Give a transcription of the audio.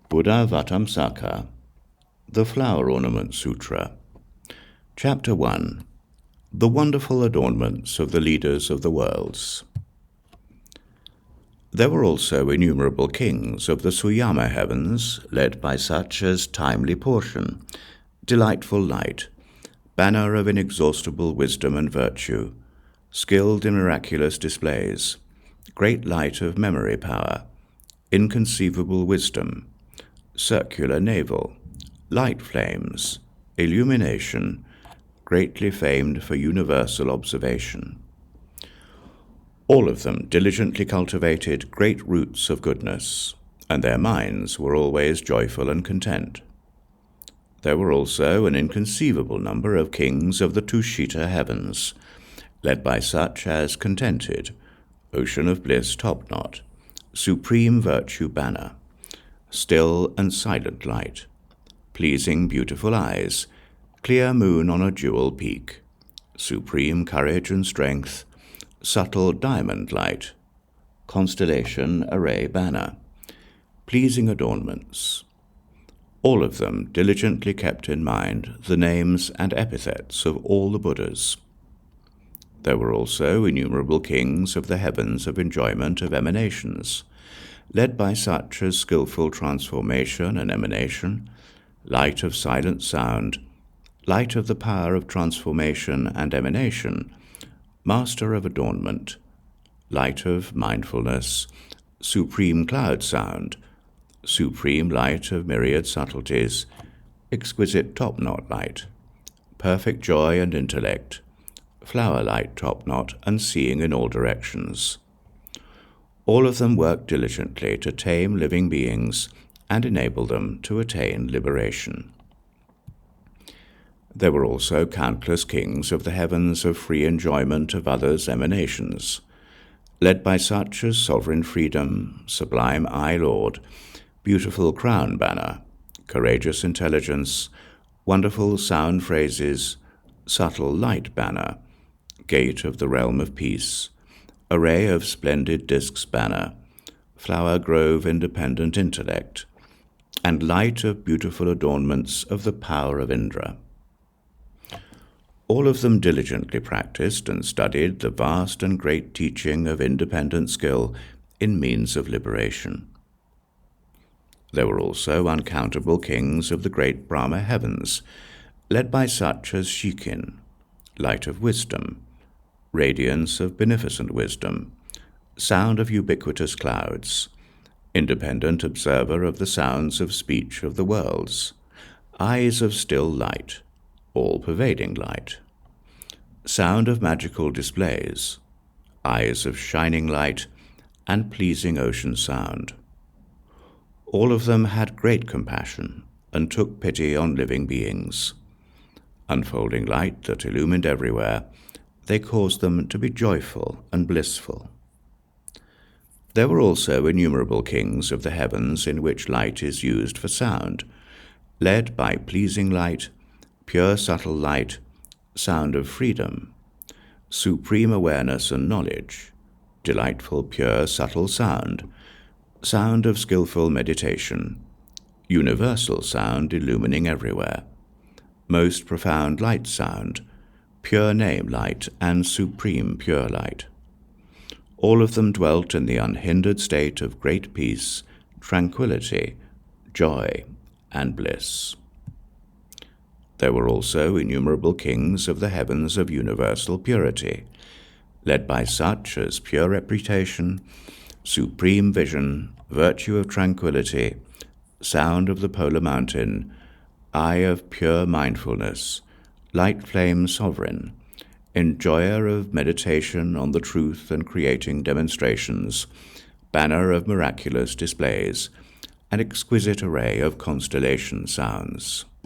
Buddhāvataṃsaka, the Flower Ornament Sutra. Chapter 1. The Wonderful Adornments of the Leaders of the Worlds. There were also innumerable kings of the Suyama heavens, led by such as timely portion, delightful light, banner of inexhaustible wisdom and virtue, skilled in miraculous displays, great light of memory power, inconceivable wisdom, circular navel, light flames, illumination, greatly famed for universal observation. All of them diligently cultivated great roots of goodness, and their minds were always joyful and content. There were also an inconceivable number of kings of the Tushita heavens, led by such as contented, ocean of bliss topknot, supreme virtue banner, still and silent light, pleasing beautiful eyes, clear moon on a jewel peak, supreme courage and strength, subtle diamond light, constellation array banner, pleasing adornments. All of them diligently kept in mind the names and epithets of all the Buddhas. There were also innumerable kings of the heavens of enjoyment of emanations, led by such as skillful transformation and emanation, light of silent sound, light of the power of transformation and emanation, master of adornment, light of mindfulness, supreme cloud sound, supreme light of myriad subtleties, exquisite top-knot light, perfect joy and intellect, flower light top-knot and seeing in all directions. All of them worked diligently to tame living beings and enable them to attain liberation. There were also countless kings of the heavens of free enjoyment of others' emanations, led by such as sovereign freedom, sublime eye lord, beautiful crown banner, courageous intelligence, wonderful sound phrases, subtle light banner, gate of the realm of peace, array of splendid discs banner, flower grove independent intellect, and light of beautiful adornments of the power of Indra. All of them diligently practiced and studied the vast and great teaching of independent skill in means of liberation. There were also uncountable kings of the great Brahma heavens, led by such as Shikin, light of wisdom, radiance of beneficent wisdom, sound of ubiquitous clouds, independent observer of the sounds of speech of the worlds, eyes of still light, all-pervading light, sound of magical displays, eyes of shining light, and pleasing ocean sound. All of them had great compassion and took pity on living beings. Unfolding light that illumined everywhere, they caused them to be joyful and blissful. There were also innumerable kings of the heavens in which light is used for sound, led by pleasing light, pure subtle light, sound of freedom, supreme awareness and knowledge, delightful pure subtle sound, sound of skillful meditation, universal sound illumining everywhere, most profound light sound, pure name light, and supreme pure light. All of them dwelt in the unhindered state of great peace, tranquility, joy, and bliss. There were also innumerable kings of the heavens of universal purity, led by such as pure reputation, supreme vision, virtue of tranquility, sound of the polar mountain, eye of pure mindfulness, light flame sovereign, enjoyer of meditation on the truth and creating demonstrations, banner of miraculous displays, and exquisite array of constellation sounds.